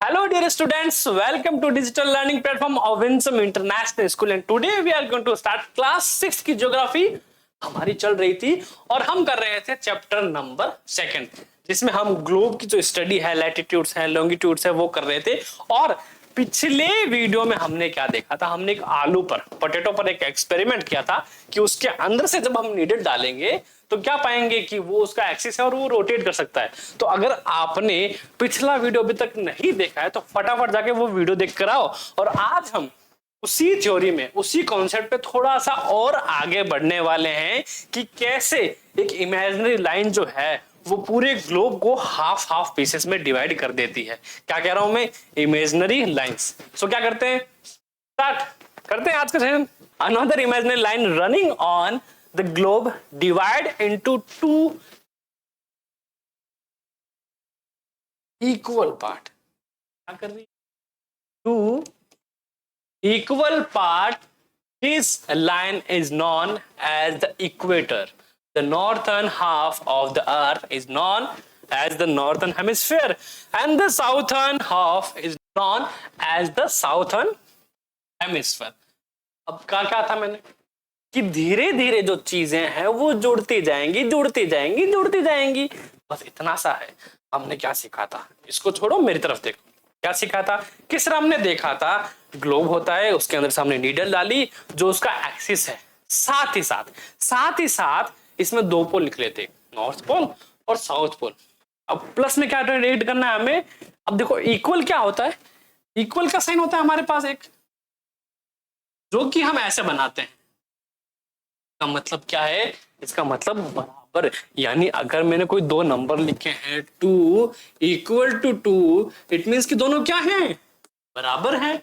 Hello dear students, welcome to digital learning platform of Winsome International School and today we are going to start class 6 की geography हमारी चल रही थी और हम कर रहे थे चैप्टर नंबर 2 जिसमें हम ग्लोब की जो स्टडी है, लैटिट्यूड्स है, लॉन्गिट्यूड्स है वो कर रहे थे। और पिछले वीडियो में हमने क्या देखा था, हमने एक आलू पर, पोटैटो पर एक एक्सपेरिमेंट किया था कि उसके अंदर से जब हम नीडल डालेंगे तो क्या पाएंगे कि वो उसका एक्सिस है और वो रोटेट कर सकता है। तो अगर आपने पिछला वीडियो अभी तक नहीं देखा है तो फटाफट जाके वो वीडियो देख कर आओ। और आज हम उसी थ्योरी में, उसी कॉन्सेप्ट पे थोड़ा सा और आगे बढ़ने वाले हैं कि कैसे एक इमेजिनरी लाइन जो है वो पूरे ग्लोब को हाफ हाफ पीसेस में डिवाइड कर देती है। क्या कह रहा हूं मैं? Imaginary lines. सो क्या करते हैं, स्टार्ट करते हैं आज का session. Another imaginary line running on the globe divide into two equal part। क्या कर रही है? Two equal part, this line is known as the equator। The northern half of the earth is known as the northern hemisphere and the southern half is known as the southern hemisphere। अब क्या था मैंने कि धीरे धीरे जो चीजें हैं वो जुड़ती जाएंगी, जुड़ती जाएंगी, जुड़ती जाएंगी। बस इतना सा है। हमने क्या सीखा था, इसको छोड़ो, मेरी तरफ देखो। क्या सीखा था? किस तरह हमने देखा था, ग्लोब होता है, उसके अंदर से हमने नीडल डाली जो उसका एक्सिस है, साथ ही साथ इसमें दो पोल निकले थे, नॉर्थ पोल और साउथ पोल। अब प्लस में क्या ऐड करना है हमें? अब देखो इक्वल क्या होता है, इक्वल का साइन होता है हमारे पास एक, जो कि हम ऐसे बनाते हैं। का मतलब क्या है? इसका मतलब बराबर, यानी अगर मैंने कोई दो नंबर लिखे हैं 2 इक्वल टू 2, इट मींस कि दोनों क्या हैं? बराबर हैं।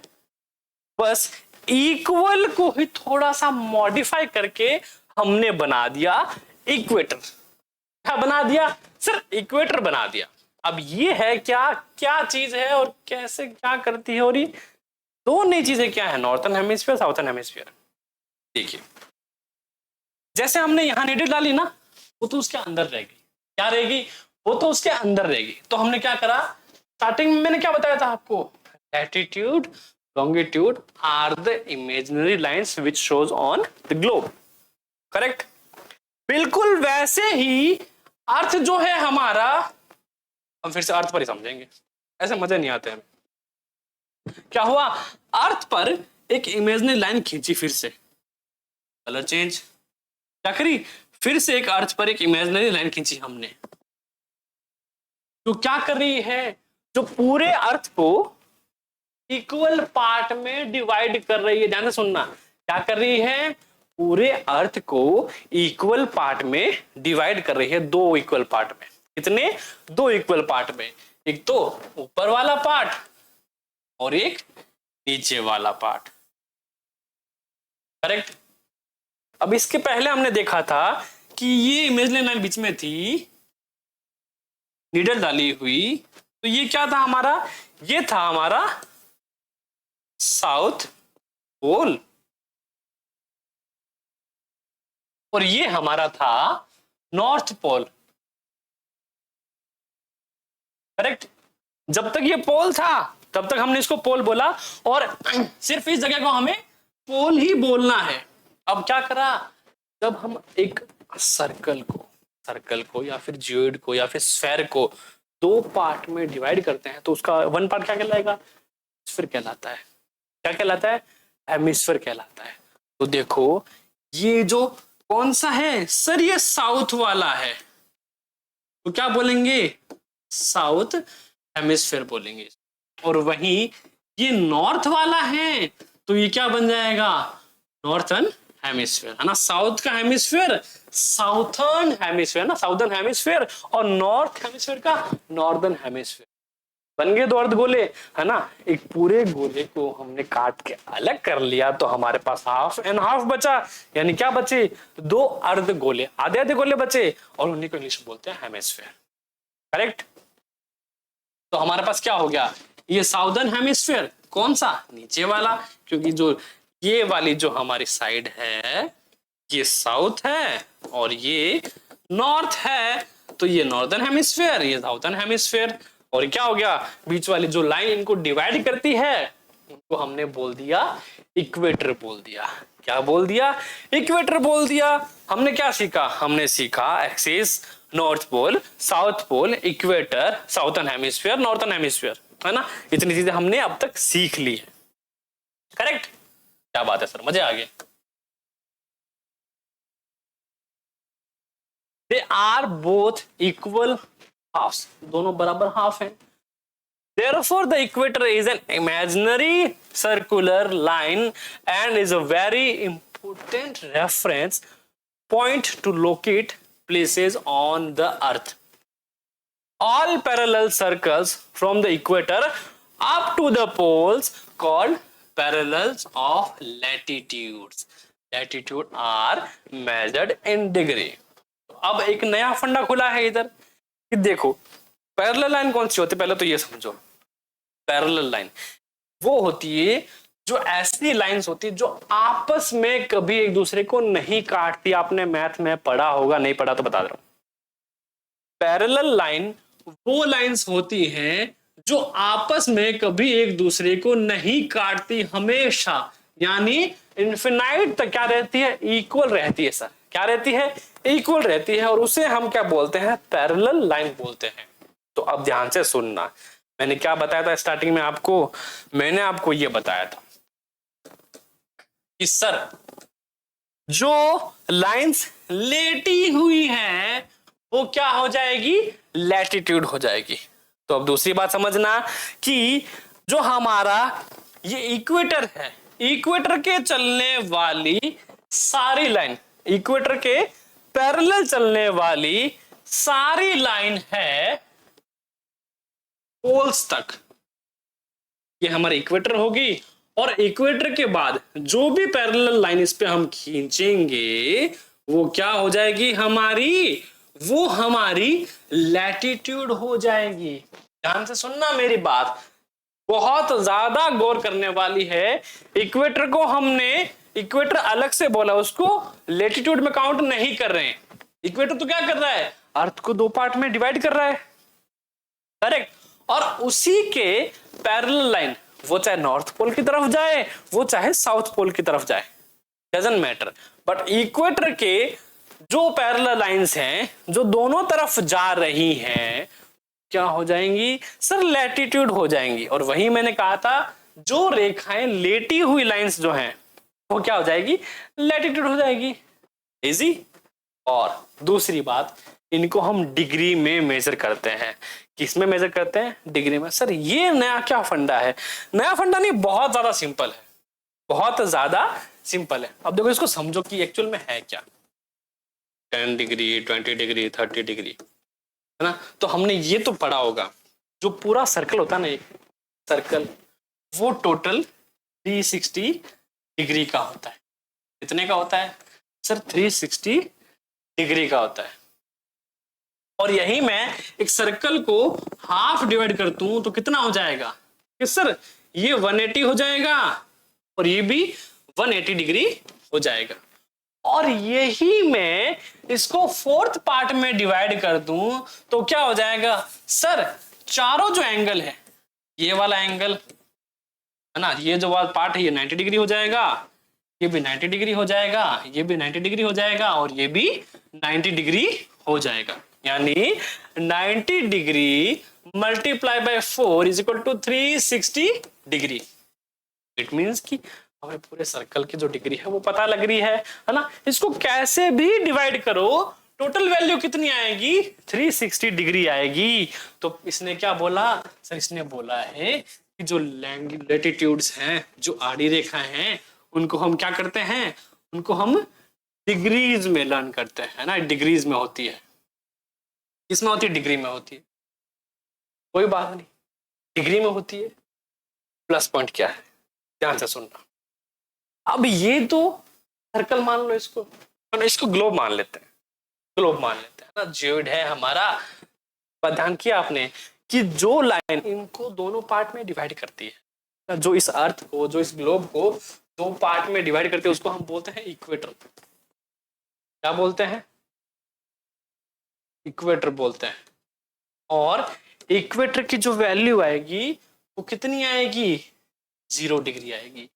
बस इक्वल को ही थोड़ा सा मॉडिफाई करके हमने बना दिया इक्वेटर। क्या बना दिया सर? इक्वेटर बना दिया। अब ये है क्या क्या चीज है और कैसे क्या करती है, और ये दो नई चीजें क्या है, नॉर्थर्न हेमिस्फीयर, साउथर्न हेमिस्फीयर। देखिए जैसे हमने यहां नीडल डाली ना, वो तो उसके अंदर रहेगी। क्या रहेगी? वो तो उसके अंदर रहेगी। तो हमने क्या करा, स्टार्टिंग में मैंने क्या बताया था आपको, latitude longitude are the imaginary lines which shows on the globe. Correct. बिल्कुल वैसे ही अर्थ जो है हमारा, हम फिर से अर्थ पर ही समझेंगे, ऐसे मजे नहीं आते हमें। क्या हुआ, अर्थ पर एक इमेजिनरी लाइन खींची, फिर से कलर चेंज क्या करी, फिर से एक अर्थ पर एक इमेजिनरी लाइन खींची हमने। तो क्या कर रही है, जो पूरे अर्थ को इक्वल पार्ट में डिवाइड कर रही है। ध्यान से सुनना, क्या कर रही है? पूरे अर्थ को इक्वल पार्ट में डिवाइड कर रही है, दो इक्वल पार्ट में। कितने? दो इक्वल पार्ट में। एक तो ऊपर वाला पार्ट और एक नीचे वाला पार्ट। करेक्ट। अब इसके पहले हमने देखा था कि ये इमेजिनरी लाइन बीच में थी, नीडल डाली हुई, तो ये क्या था हमारा? ये था हमारा साउथ पोल और ये हमारा था नॉर्थ पोल। करेक्ट। जब तक ये पोल था तब तक हमने इसको पोल बोला और सिर्फ इस जगह को हमें पोल ही बोलना है। अब क्या करा, जब हम एक सर्कल को या फिर जियोइड को या फिर स्फेयर को दो पार्ट में डिवाइड करते हैं तो उसका वन पार्ट क्या कहलाएगा? स्फीयर कहलाता है। क्या कहलाता है? हेमिस्फीयर कहलाता है। तो देखो ये जो कौन सा है सर, ये साउथ वाला है, तो क्या बोलेंगे? साउथ हेमिस्फीयर बोलेंगे। और वहीं ये नॉर्थ वाला है तो ये क्या बन जाएगा? नॉर्थर्न हेमिस्फीयर, है ना। साउथ का हेमिस्फीयर साउथर्न हेमिस्फीयर ना, साउथर्न हेमिस्फीयर, और नॉर्थ हेमिस्फीयर का नॉर्दर्न हेमिस्फीयर। बन गए दो अर्ध गोले, है ना। एक पूरे गोले को हमने काट के अलग कर लिया तो हमारे पास हाफ एंड हाफ बचा, यानी क्या बचे? दो अर्ध गोले, आधे आधे गोले बचे, और उन्हीं को इंग्लिश में बोलते हैं हेमिस्फीयर। करेक्ट। तो हमारे पास क्या हो गया, ये साउथर्न हेमिस्फीयर, कौन सा? नीचे वाला, क्योंकि जो ये वाली जो हमारी साइड है ये साउथ है और ये नॉर्थ है, तो ये नॉर्दर्न हेमिस्फीयर, ये साउथर्न हेमिस्फीयर। और क्या हो गया, बीच वाली जो लाइन इनको डिवाइड करती है उनको हमने बोल दिया इक्वेटर बोल दिया। क्या बोल दिया, इक्वेटर बोल दिया। हमने क्या सीखा, हमने सीखा axis, north pole, south pole, equator, southern hemisphere, northern hemisphere, है ना। इतनी चीजें हमने अब तक सीख ली है। करेक्ट, क्या बात है सर, मजे आ गए। They are both equal half, दोनों बराबर हाफ हैं। Therefore, the equator is an imaginary circular line and is a very important reference point to locate places on the earth. All parallel circles from the equator up to the poles called parallels of latitudes. Latitude are measured in degree. अब एक नया फंडा खुला है इधर कि देखो parallel line कौन सी होती है, पहले तो ये समझो। पैरेलल लाइन वो होती है जो ऐसी लाइंस होती है जो आपस में कभी एक दूसरे को नहीं काटती। आपने मैथ में पढ़ा होगा, नहीं पढ़ा तो बता दे रहा हूं। पैरेलल लाइन वो लाइंस होती हैं जो आपस में कभी एक दूसरे को नहीं काटती हमेशा, यानी इन्फिनाइट तक क्या रहती है, इक्वल रहती है सर। क्या रहती है, इक्वल रहती है, और उसे हम क्या बोलते हैं, पैरेलल लाइन बोलते हैं। तो अब ध्यान से सुनना, मैंने क्या बताया था स्टार्टिंग में आपको, मैंने आपको यह बताया था कि सर जो लाइंस लेटी हुई है वो क्या हो जाएगी, लैटिट्यूड हो जाएगी। तो अब दूसरी बात समझना कि जो हमारा ये इक्वेटर है, इक्वेटर के चलने वाली सारी लाइन, इक्वेटर के पैरेलल चलने वाली सारी लाइन है पोल्स तक, ये हमारी इक्वेटर होगी। और इक्वेटर के बाद जो भी पैरेलल लाइन इस पे हम खींचेंगे वो क्या हो जाएगी हमारी, वो हमारी लैटिट्यूड हो जाएगी। ध्यान से सुनना मेरी बात, बहुत ज्यादा गौर करने वाली है। इक्वेटर को हमने इक्वेटर अलग से बोला, उसको लैटिट्यूड में काउंट नहीं कर रहे हैं। इक्वेटर तो क्या कर रहा है, अर्थ को दो पार्ट में डिवाइड कर रहा है, करेक्ट। और उसी के पैरेलल लाइन वो चाहे नॉर्थ पोल की तरफ जाए वो चाहे साउथ पोल की तरफ जाए, डजंट मैटर, बट इक्वेटर के जो पैरेलल लाइंस हैं जो दोनों तरफ जा रही हैं क्या हो जाएंगी सर, लैटिट्यूड हो जाएंगी। और वही मैंने कहा था जो रेखाएं लेटी हुई लाइंस जो हैं वो क्या हो जाएगी, लैटिट्यूड हो जाएगी। इजी। और दूसरी बात, इनको हम डिग्री में मेजर करते हैं। किस में मेजर करते हैं, डिग्री में। सर ये नया क्या फंडा है, नया फंडा नहीं, बहुत ज्यादा सिंपल है, बहुत ज्यादा सिंपल है। अब देखो इसको समझो कि एक्चुअल में है क्या। 10 डिग्री, 20 डिग्री, 30 डिग्री, है ना। तो हमने ये तो पढ़ा होगा, जो पूरा सर्कल होता है ना, एक सर्कल वो टोटल 360 डिग्री का होता है। कितने का होता है सर, 360 डिग्री का होता है। और यही मैं एक सर्कल को हाफ डिवाइड करता हूं तो कितना हो जाएगा कि सर ये 180 हो जाएगा और ये भी 180 डिग्री हो जाएगा। और यही मैं इसको फोर्थ पार्ट में डिवाइड कर दूं तो क्या हो जाएगा सर, चारों जो एंगल है, ये वाला एंगल है ना, ये जो वाला पार्ट है ये 90 डिग्री हो जाएगा, ये भी 90 डिग्री हो जाएगा, ये भी 90 डिग्री हो जाएगा, और ये भी 90 डिग्री हो जाएगा। यानी 90 degree multiply by 4 is equal to 360 degree. It means कि हमें पूरे सर्कल की जो डिग्री है वो पता लग रही है ना। इसको कैसे भी डिवाइड करो टोटल वैल्यू कितनी आएगी, 360 डिग्री आएगी। तो इसने क्या बोला सर, इसने बोला है कि जो लैटिट्यूड्स हैं, जो आड़ी रेखा हैं, उनको हम क्या करते हैं, उनको हम डिग्रीज में लर्न करते हैं ना। डिग्रीज में होती है, किसमें होती है, डिग्री में होती है। कोई बात नहीं, डिग्री में होती है। प्लस पॉइंट क्या है, ध्यान से सुनना। अब ये तो सर्कल मान लो, इसको ग्लोब मान लेते हैं, ग्लोब मान लेते हैं ना, जियोइड है हमारा। पर ध्यान किया आपने कि जो लाइन इनको दोनों पार्ट में डिवाइड करती है, जो इस अर्थ को, जो इस ग्लोब को दो पार्ट में डिवाइड करते हैं, उसको हम बोलते हैं इक्वेटर। क्या बोलते हैं, इक्वेटर बोलते हैं। और इक्वेटर की जो वैल्यू आएगी वो कितनी आएगी? 0 डिग्री आएगी।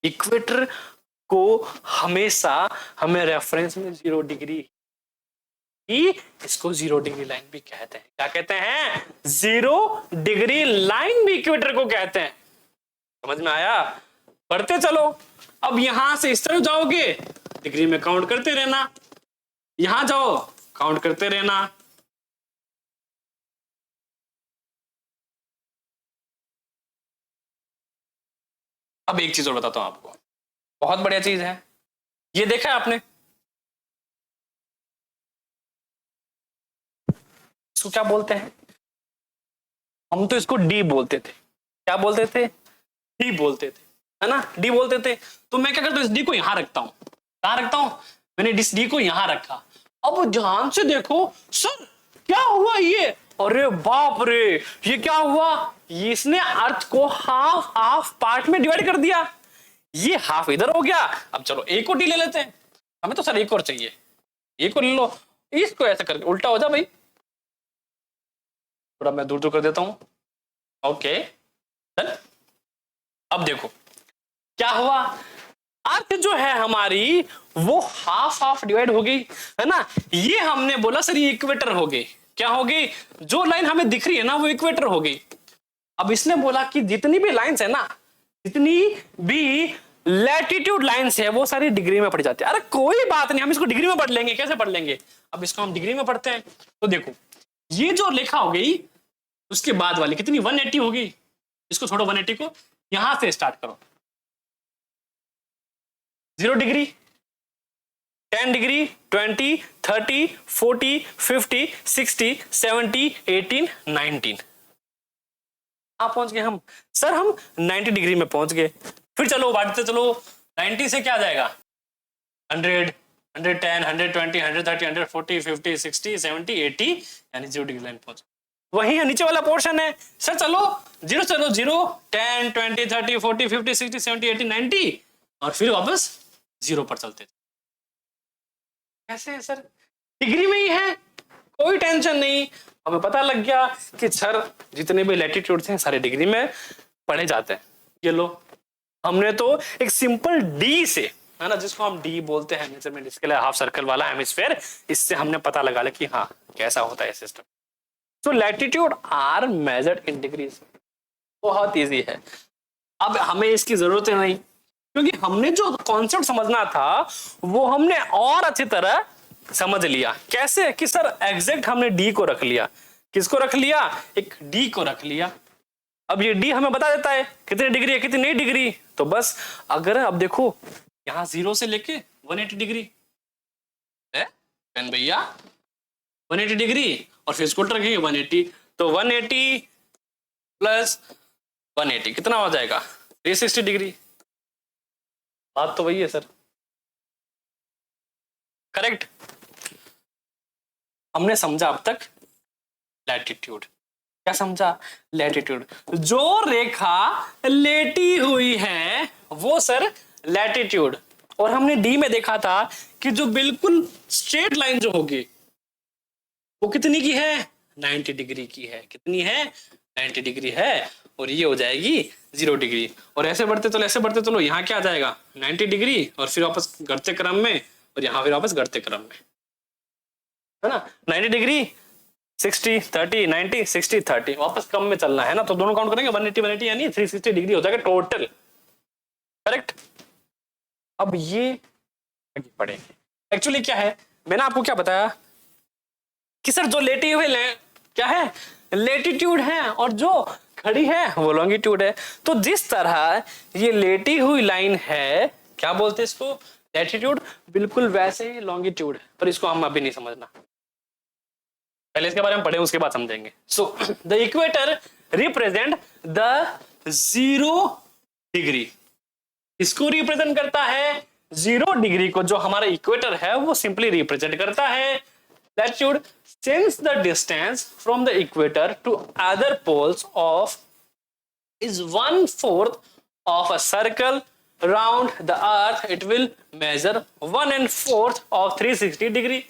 इक्वेटर को हमेशा हमें रेफरेंस में 0 डिग्री ही, इसको 0 डिग्री लाइन भी कहते हैं। क्या कहते हैं? 0 डिग्री लाइन भी इक्वेटर को कहते हैं। समझ में आया? बढ़ते चलो। अब यहां से इस तरफ जाओगे, डिग्री में काउंट करते रहना, यहां जाओ काउंट करते रहना। अब एक चीज और बताता हूं आपको, बहुत बढ़िया चीज है। ये देखा है आपने? इसको क्या बोलते हैं? हम तो इसको डी बोलते थे। क्या बोलते थे? डी बोलते थे, है ना? डी बोलते थे। तो मैं क्या करता हूं, इस डी को यहां रखता हूं। कहां रखता हूं? मैंने इस डी को यहां रखा। अब ध्यान से देखो सर, क्या हुआ ये? अरे बाप रे, ये क्या हुआ? ये इसने अर्थ को हाफ हाफ पार्ट में डिवाइड कर दिया। ये हाफ इधर हो गया। अब चलो एक और डी ले लेते हैं। हमें तो सर एक और चाहिए, एक और ले लो। इसको ऐसा करके उल्टा हो जा भाई, थोड़ा मैं दूर दूर कर देता हूं। Okay done. अब देखो क्या हुआ, अर्थ जो है हमारी वो हाफ हाफ डिवाइड हो गई, है ना? ये हमने बोला सर ये इक्वेटर हो गई। क्या हो गई? जो लाइन हमें दिख रही है ना वो इक्वेटर हो गई। अब इसने बोला कि जितनी भी लाइंस है ना, जितनी भी लैटिट्यूड लाइंस है वो सारी डिग्री में पढ़ जाती है। अरे कोई बात नहीं, हम इसको डिग्री में पढ़ लेंगे। कैसे पढ़ लेंगे? अब इसको हम डिग्री में पढ़ते हैं। तो देखो ये जो लेखा हो गई, उसके बाद वाली कितनी? 180 होगी। इसको छोड़ो, 180 को यहां से स्टार्ट करो। 0 डिग्री, 10 डिग्री, 20, 30, 40, 50, 60, 70, 18, 19। आप पहुंच गए हम। सर हम 90 डिग्री में पहुंच गए। फिर चलो बढ़ते चलो, 90 से क्या आ जाएगा? 100, 110, 120, 130, 140, 50, 60, 70, 80, यानी 0 डिग्री लाइन पहुंच। वही है नीचे वाला पोर्शन है। सर चलो 0, चलो 0, 10, 20, 30, 40, 50, 60, 70, 80, 90 और फिर वापस 0 पर चलते। कैसे है सर? डिग्री में ही है, कोई टेंशन नहीं। हमें पता लग गया कि सर जितने भी लैटिट्यूड्स हैं सारे डिग्री में पढ़े जाते हैं। ये लो, हमने तो एक सिंपल डी से, है ना, जिसको हम डी बोलते हैं मेजरमेंट स्केल, हाफ सर्कल वाला हेमिस्फीयर, इससे हमने पता लगा लिया कि हाँ कैसा होता है सिस्टम। तो latitude are measured in degrees. बहुत इजी है। अब हमें इसकी जरूरत नहीं, क्योंकि हमने जो कॉन्सेप्ट समझना था वो हमने और अच्छी तरह समझ लिया। कैसे? कि सर एग्जैक्ट हमने डी को रख लिया। किसको रख लिया? एक डी को रख लिया। अब ये डी हमें बता देता है कितनी डिग्री है कितनी डिग्री। तो बस अगर अब देखो यहां 0 से लेके 180 डिग्री है भैया, 180 डिग्री और फिर इसको रखेंगे 180। तो 180 प्लस 180 कितना हो जाएगा? 360 डिग्री। बात तो वही है सर, करेक्ट। हमने समझा अब तक लैटिट्यूड। क्या समझा? लैटिट्यूड, जो रेखा लेटी हुई है वो सर लैटिट्यूड। और हमने डी में देखा था कि जो बिल्कुल स्ट्रेट लाइन जो होगी वो कितनी की है? 90 डिग्री की है। कितनी है? 90 डिग्री है। और ये हो जाएगी 0 डिग्री। और ऐसे बढ़ते चलो, ऐसे बढ़ते चलो, यहाँ क्या आ जाएगा? 90 डिग्री और फिर वापस घटते क्रम में, और यहाँ फिर वापस घटते क्रम में, है ना? 90 डिग्री, 60, 30, 90, 60, 30, वापस कम में चलना है ना। तो दोनों काउंट करेंगे 180, 180 यानी 360 डिग्री हो जाएगा टोटल। करेक्ट। अब ये आगे पढ़ेंगे। एक्चुअली क्या है, मैंने आपको क्या बताया कि सर जो लेटी हुई क्या है? लेटीट्यूड है, और जो खड़ी है वो लॉन्गिट्यूड है। तो जिस तरह ये लेटी हुई लाइन है, क्या बोलते हैं इसको? लैटिट्यूड। बिल्कुल वैसे ही लॉन्गिट्यूड है, पर इसको हम अभी नहीं समझना, पहले इसके बारे में पढ़े उसके बाद समझेंगे। So the equator represent the 0 degree. इसको रिप्रेजेंट करता है 0 डिग्री को, जो हमारा इक्वेटर है वो सिंपली रिप्रेजेंट करता है। Latitude, since the distance from the equator to other poles of is 1/4 of a circle round the earth, it will measure 1/4 of 360 degree।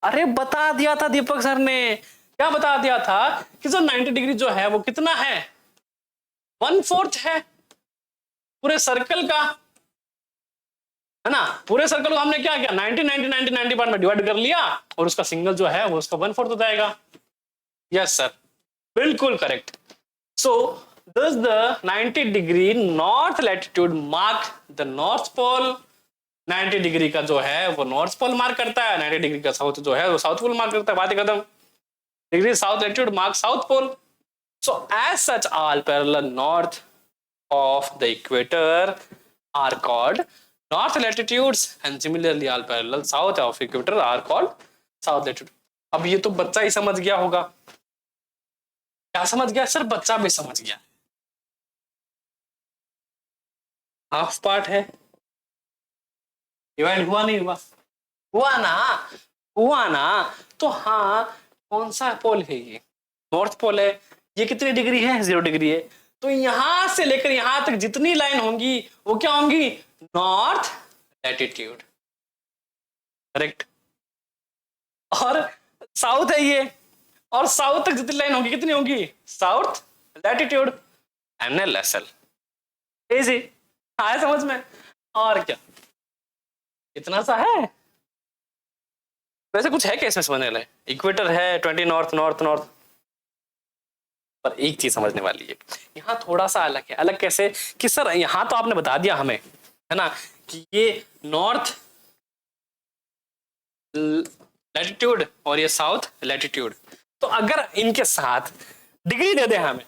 अरे बता दिया था दीपक सर ने क्या बता दिया था कि जो 90 डिग्री जो है वो कितना है, 1/4 है पूरे सर्कल का, है ना। पूरे सर्कल को हमने क्या किया, 90 90 90 90 पार्ट में डिवाइड कर लिया और उसका सिंगल जो है वो उसका 1/4 हो जाएगा। यस सर, बिल्कुल correct. So does the 90 degree north latitude mark the north pole? 90 degree का जो है वो नॉर्थ पोल मार्क करता है, 90 डिग्री का साउथ जो है वो साउथ पोल मार्क करता है, बात खत्म। Degree south latitude mark south pole. So as such all parallel north of the equator are called north latitudes and similarly all parallel south of equator are called south latitude। अब ये तो बच्चा ही समझ गया होगा। क्या समझ गया सर? बच्चा भी समझ गया। हाफ पार्ट है, डिवाइड हुआ नहीं हुआ? हुआ ना, हुआ ना। तो हाँ, कौन सा पोल है ये? नॉर्थ पोल है। ये कितनी डिग्री है? 0 डिग्री है। तो यहां से लेकर यहां तक जितनी लाइन होंगी वो क्या होंगी? North latitude, correct. और साउथ है ये, और साउथ तक जितनी लाइन होंगी कितनी होंगी? South latitude. NLSL इजी, आया समझ में? और क्या, इतना सा है। वैसे कुछ है क्या इसमें समझने वाला? इक्वेटर है, 20 नॉर्थ नॉर्थ नॉर्थ। पर एक चीज समझने वाली है, यहाँ थोड़ा सा अलग है। अलग कैसे? कि सर यहाँ तो आपने बता दिया हमें, है ना, कि ये नॉर्थ लैटिट्यूड और ये साउथ लैटिट्यूड। तो अगर इनके साथ डिग्री दे दे हमें,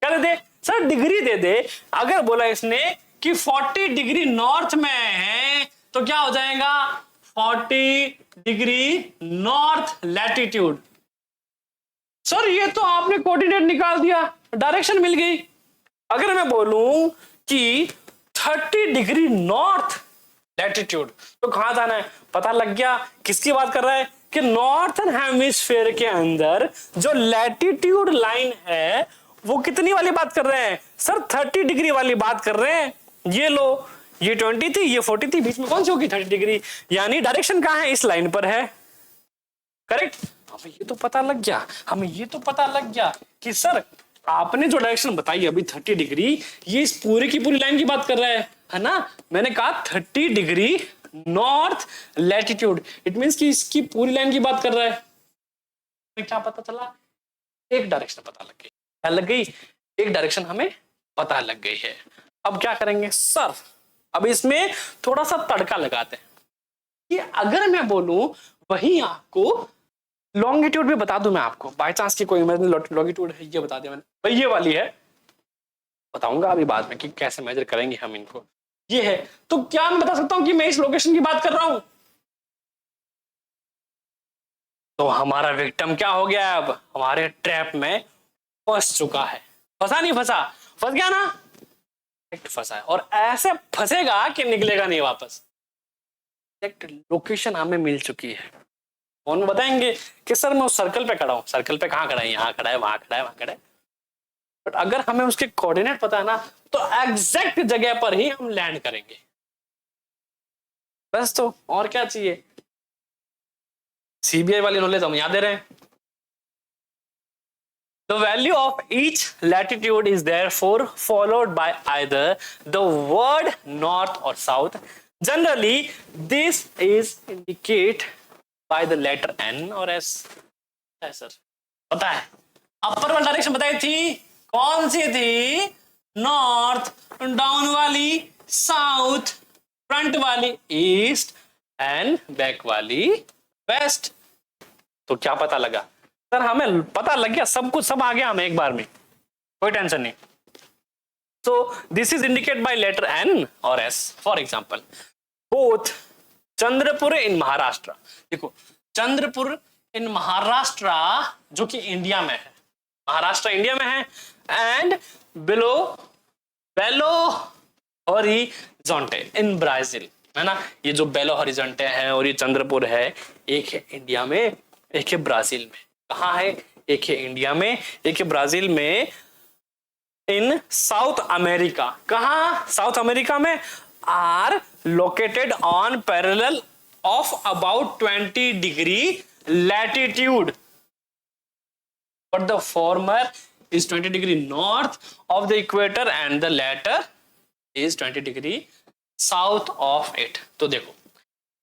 क्या दे दे सर? डिग्री दे दे। अगर बोला इसने कि 40 डिग्री नॉर्थ में है तो क्या हो जाएगा? 40 डिग्री नॉर्थ लैटिट्यूड। सर ये तो आपने कोऑर्डिनेट निकाल दिया, डायरेक्शन मिल गई। अगर मैं बोलूं कि 30 डिग्री नॉर्थ लैटिट्यूड तो कहां जाना है? पता लग गया किसकी बात कर रहा है? कि नॉर्थन हेमिस्फीयर के अंदर जो लैटिट्यूड लाइन है वो कितनी वाली बात कर रहे हैं? सर 30 डिग्री वाली बात कर रहे हैं। ये लो, ये 20 थी, ये 40 थी, बीच में कौन सी होगी? 30 डिग्री। यानी डायरेक्शन कहां है? इस लाइन पर है, करेक्ट। हमें ये तो पता लग गया, हमें ये तो पता लग गया कि सर आपने जो डायरेक्शन बताई अभी 30 डिग्री, ये इस पूरी की पूरी लाइन की बात कर रहा है ना। मैंने कहा 30 degree north latitude, it means कि इसकी पूरी लाइन की बात कर रहा है। क्या पता चला? एक डायरेक्शन पता लग गई। क्या लग गई? एक डायरेक्शन हमें पता लग गई है। अब क्या करेंगे सर? अब इसमें थोड़ा सा तड़का लगाते हैं कि अगर मैं बोलूं वही आपको लॉन्गिट्यूड भी बता दूं मैं आपको, बाय चांस की कोई लॉन्गिट्यूड है, ये बता दिया मैंने भाई, ये वाली है, बताऊंगा अभी बाद में कि कैसे मेजर करेंगे हम इनको। ये है, तो क्या मैं बता सकता हूं कि मैं इस लोकेशन की बात कर रहा हूं? तो हमारा विक्टिम क्या हो गया? अब हमारे ट्रैप में फंस चुका है। फंसा नहीं फंसा? फंस गया ना, फंसा है। और ऐसे फंसेगा कि निकलेगा नहीं वापस। लोकेशन हमें मिल चुकी है। कौन बताएंगे कि सर मैं उस सर्कल पे खड़ा हूं। सर्कल पे कहां खड़ा है? यहाँ खड़ा है, वहां खड़ा है, वहां खड़ा है। बट अगर हमें उसके कोऑर्डिनेट पता है ना, तो एग्जैक्ट जगह पर ही हम लैंड करेंगे। बस, तो और क्या चाहिए? सीबीआई वाली नॉलेज हम याद दे रहे हैं। The value of each latitude is therefore followed by either the word north or south. Generally, this is indicated by the letter N or S. है सर, पता है। अपर वाली डायरेक्शन बताई थी, कौन सी थी? नॉर्थ, डाउन वाली साउथ, फ्रंट वाली ईस्ट एंड बैक वाली वेस्ट। तो क्या पता लगा सर? हमें पता लग गया, सब कुछ सब आ गया हमें एक बार में, कोई टेंशन नहीं। So this is indicated by letter N or S. For example, both Chandrapur इन महाराष्ट्र, देखो चंद्रपुर इन महाराष्ट्र जो कि इंडिया में है, महाराष्ट्र इंडिया में है, एंड बेलो हॉरिजॉन्टे इन ब्राजील, है ना। ये जो बेलो हॉरिजॉन्टे है और ये चंद्रपुर है, एक है इंडिया में, एक है ब्राजील में। कहाँ है? एक है इंडिया में, एक है ब्राजील में, इन साउथ अमेरिका। कहा? साउथ अमेरिका में। Are located on parallel of about 20 degree latitude. but the former is 20 degree north of the equator and the latter is 20 degree south of it. तो देखो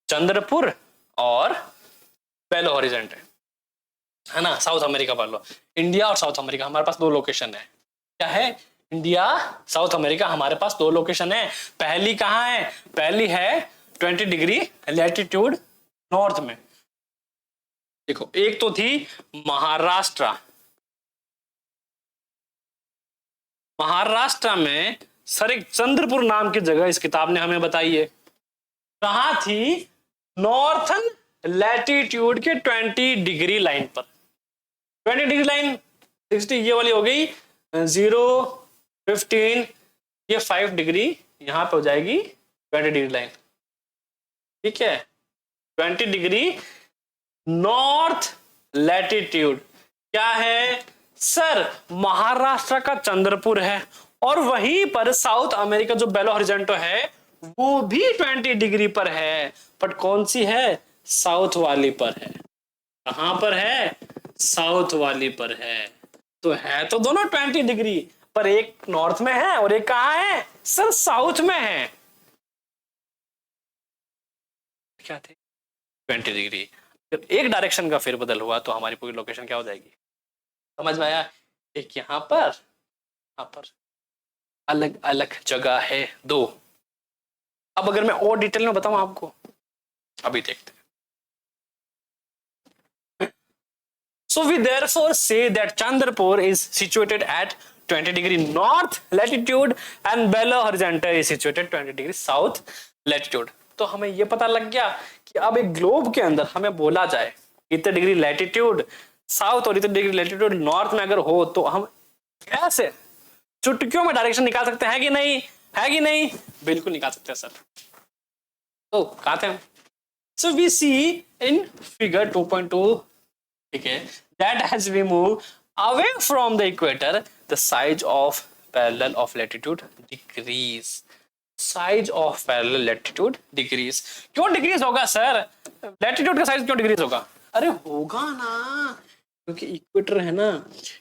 चंद्रपुर और बेलो हॉरिजेंट है ना, south America मान लो, India और south America हमारे पास दो लोकेशन है। क्या है? इंडिया साउथ अमेरिका हमारे पास दो लोकेशन है। पहली कहाँ है? पहली है 20 डिग्री लैटिट्यूड नॉर्थ में। देखो एक तो थी महाराष्ट्र, महाराष्ट्र में सर एक चंद्रपुर नाम की जगह इस किताब ने हमें बताई है। कहां थी? नॉर्थन लैटिट्यूड के 20 डिग्री लाइन पर। 20 डिग्री लाइन 60 ये वाली हो गई, 0 15 ये 5 डिग्री यहां पे हो जाएगी 20 डिग्री लाइन। ठीक है, 20 डिग्री नॉर्थ लैटिट्यूड क्या है सर? महाराष्ट्र का चंद्रपुर है और वहीं पर साउथ अमेरिका जो बेलो हॉरिजॉन्टो है वो भी 20 डिग्री पर है, बट कौन सी है? साउथ वाली पर है। कहां पर है? साउथ वाली पर है। तो है तो दोनों 20 डिग्री, पर एक नॉर्थ में है और एक कहां है सर? साउथ में है। क्या थे? 20 डिग्री। जब एक डायरेक्शन का फेरबदल हुआ तो हमारी पूरी लोकेशन क्या हो जाएगी? समझ में आया? एक यहां पर अलग अलग जगह है दो। अब अगर मैं और डिटेल में बताऊं आपको, अभी देखते हैं। So we therefore say that Chandrapur is situated at 20 degree north latitude and Belo Horizonte is situated 20 degree south latitude। तो हमें ये पता लग गया कि अब एक ग्लोब के अंदर हमें बोला जाए इतने डिग्री लैटिट्यूड साउथ और इतने डिग्री लैटिट्यूड नॉर्थ में अगर हो तो हम ऐसे चुटकियों में डायरेक्शन निकाल सकते हैं कि नहीं? है कि नहीं? बिल्कुल निकाल सकते हैं सर। तो कहाँ थे हम? So we C in figure 2.2, ठीक है, that as we move away from the equator the size of parallel of latitude decrease। Size of parallel latitude decrease. क्यों डिक्रीज होगा सर? लैटिट्यूड का साइज क्यों डिक्रीज होगा? अरे होगा ना, क्योंकि इक्वेटर है ना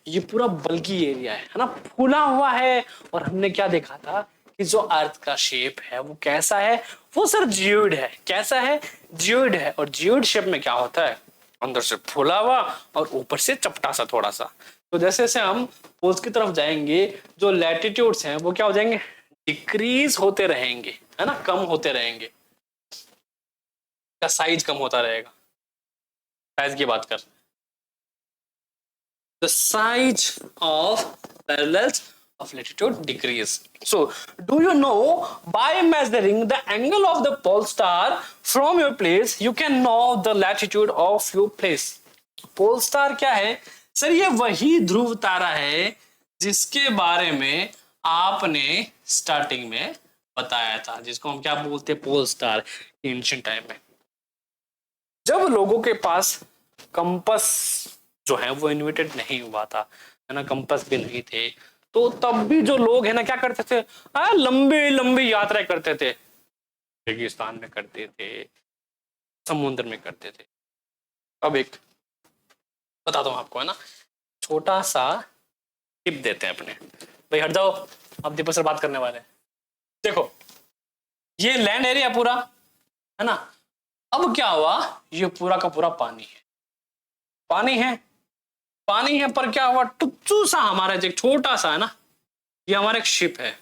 ये पूरा बल्की एरिया है ना, फूला हुआ है। और हमने क्या देखा था कि जो अर्थ का शेप है वो कैसा है? वो सर जियोइड है। कैसा है? जियोइड है। और जियोइड शेप में क्या होता है? अंदर से फूला हुआ और ऊपर से चपटा सा थोड़ा सा। तो जैसे जैसे हम पोल्स की तरफ जाएंगे जो लैटिट्यूड्स हैं वो क्या हो जाएंगे? डिक्रीज होते रहेंगे, है ना, कम होते रहेंगे। का साइज कम होता रहेगा। साइज की बात कर, the size of parallels of latitude decrease। So do you know by measuring the angle of the pole star from your place you can know the latitude of your place। Pole star क्या है sir? ये वही ध्रुव तारा है जिसके बारे में आपने starting में बताया था, जिसको हम क्या बोलते हैं? Pole star. एंशिएंट टाइम में जब लोगों के पास कंपास जो है वो इन्वेंटेड नहीं हुआ था, है ना, कंपास भी नहीं थे, तो तब भी जो लोग है ना क्या करते थे? लंबी लंबी यात्रा करते थे, रेगिस्तान में करते थे, समुद्र में करते थे। अब एक बताता हूँ आपको, है ना, छोटा सा टिप देते हैं अपने। भाई हट जाओ, अब दीपक सर बात करने वाले हैं। देखो ये लैंड एरिया पूरा है ना, अब क्या हुआ? ये पूरा का पूरा पानी है, पानी है, पानी है, पर क्या हुआ? टुच्चू सा हमारा एक छोटा सा है ना, ये हमारा एक शिप है,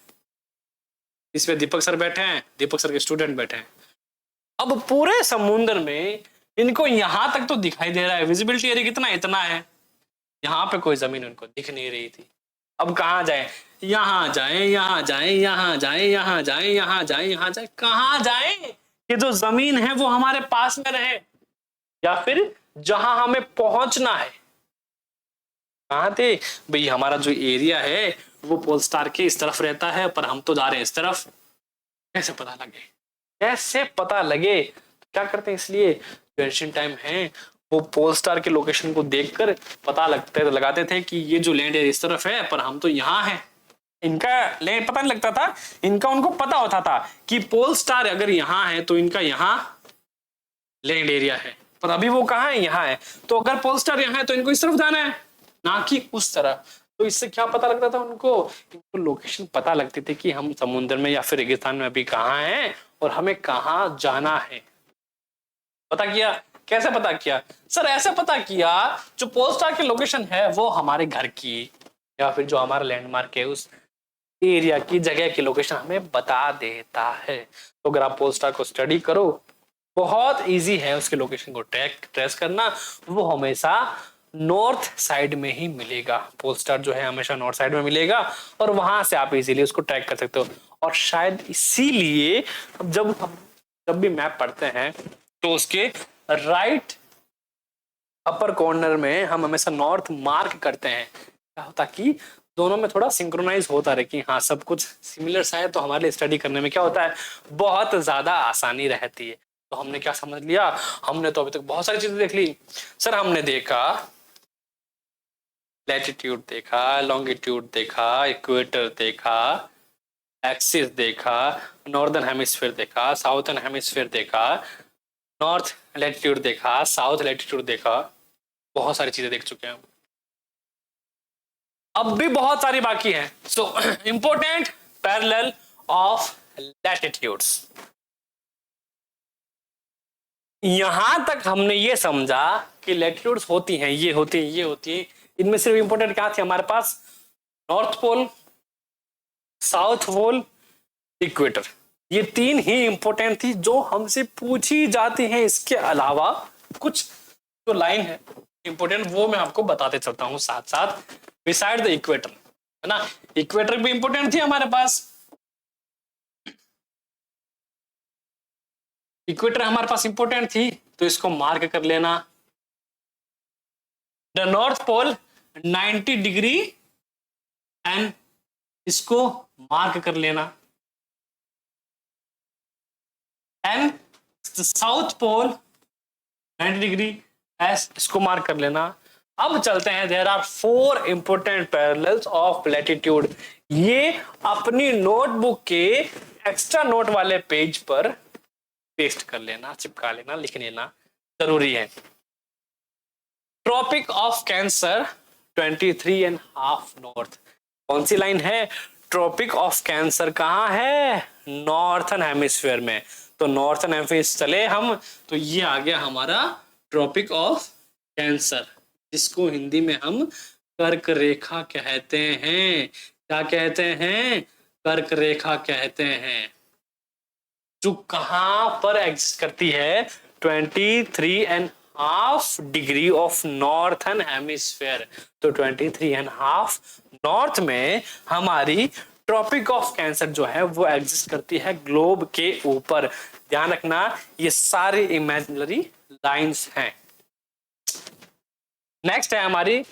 इसमें दीपक सर बैठे हैं, दीपक सर के स्टूडेंट बैठे हैं। अब पूरे समुद्र में इनको यहां तक तो दिखाई दे रहा है, विजिबिलिटी एरिया कितना? इतना है। यहाँ पे कोई जमीन उनको दिख नहीं रही थी। अब कहाँ जाए? यहाँ जाए, यहाँ जाए, यहाँ जाए, यहाँ जाए, यहाँ जाए, यहाँ जाए, कहाँ जाए? कि जो जमीन है वो हमारे पास में रहे, या फिर जहां हमें पहुंचना है। कहाँ थे भाई? हमारा जो एरिया है वो पोल स्टार के इस तरफ रहता है, पर हम तो जा रहे हैं इस तरफ। कैसे पता लगे? कैसे पता लगे? तो क्या करते हैं, इसलिए जो एंशिएंट टाइम है वो पोल स्टार के लोकेशन को देखकर पता लगाते थे कि ये जो लैंड है इस तरफ है, पर हम तो यहाँ हैं। इनका लैंड पता नहीं लगता था, इनका उनको पता होता था कि पोल स्टार अगर यहाँ है तो इनका यहाँ लैंड एरिया है, पर अभी वो कहाँ है? यहाँ है। तो अगर पोल स्टार यहाँ है तो इनको इस तरफ जाना है, ना कि उस तरह। तो इससे क्या पता लगता था उनको, इनको लोकेशन पता लगती थी कि हम समुद्र में या फिर रेगिस्तान में अभी कहाँ हैं और हमें कहाँ जाना है। पता किया कैसे पता किया सर? ऐसे पता किया, जो पोल स्टार की लोकेशन है वो हमारे घर की या फिर जो हमारा लैंडमार्क है उस एरिया की जगह की लोकेशन हमें बता देता है। तो अगर आप पोल स्टार को स्टडी करो, बहुत इजी है उसके लोकेशन को ट्रेस करना। वो हमेशा नॉर्थ साइड में ही मिलेगा, पोल स्टार जो है हमेशा नॉर्थ साइड में मिलेगा और वहां से आप इजीली उसको ट्रैक कर सकते हो। और शायद इसीलिए जब भी मैप पढ़ते हैं तो उसके राइट अपर कॉर्नर में हम हमेशा नॉर्थ मार्क करते हैं, क्या होता कि दोनों में थोड़ा सिंक्रोनाइज होता रहे कि हाँ सब कुछ सिमिलर सा है, तो हमारे लिए स्टडी करने में क्या होता है, बहुत ज्यादा आसानी रहती है। तो हमने क्या समझ लिया, हमने तो अभी तक बहुत सारी चीजें देख ली सर। हमने देखा लैटिट्यूड देखा, लॉन्गिट्यूड देखा, इक्वेटर देखा, एक्सिस देखा, नॉर्दर्न हेमिस्फीयर देखा, साउथर्न हेमिस्फीयर देखा, नॉर्थ लैटिट्यूड देखा, साउथ लैटिट्यूड देखा, बहुत सारी चीजें देख चुके हैं हम। अब भी बहुत सारी बाकी हैं। सो इंपोर्टेंट पैरेलल ऑफ लैटिट्यूड्स। यहां तक हमने ये समझा कि लैटिट्यूड्स होती हैं, ये होती है, ये होती है। इनमें सिर्फ इंपोर्टेंट क्या थे हमारे पास, north pole, south pole, equator. ये तीन ही इंपोर्टेंट थी जो हमसे पूछी जाती हैं। इसके अलावा कुछ जो लाइन है इंपोर्टेंट वो मैं आपको बताते चलता हूं साथ साथ, बिसाइड द इक्वेटर, है ना। इक्वेटर भी इंपोर्टेंट थी हमारे पास, इक्वेटर हमारे पास इंपोर्टेंट थी तो इसको मार्क कर लेना। The north pole 90 degree and इसको मार्क कर लेना, and south pole 90 degree S, इसको मार्क कर लेना। अब चलते हैं, there are 4 important parallels of latitude. ये अपनी नोटबुक के एक्स्ट्रा नोट वाले पेज पर पेस्ट कर लेना, चिपका लेना, लिख लेना, जरूरी है। ट्रॉपिक ऑफ कैंसर 23.5 नॉर्थ, कौन सी लाइन है, ट्रॉपिक ऑफ कैंसर कहां है, नॉर्थन हेमिस्फीयर में। तो नॉर्थन हेमिस्फीयर चले हम तो ये आ गया हमारा ट्रॉपिक ऑफ कैंसर, जिसको हिंदी में हम कर्क रेखा कहते हैं। क्या कहते हैं, कर्क रेखा कहते हैं, जो कहां पर एग्जिस्ट करती है, 23.5 डिग्री ऑफ नॉर्थन हेमिस्फीयर। तो 23.5 नॉर्थ में हमारी ट्रॉपिक ऑफ कैंसर जो है वो एग्जिस्ट करती है ग्लोब के ऊपर। ध्यान रखना ये सारी इमेजिनरी लाइंस हैं। नेक्स्ट है हमारी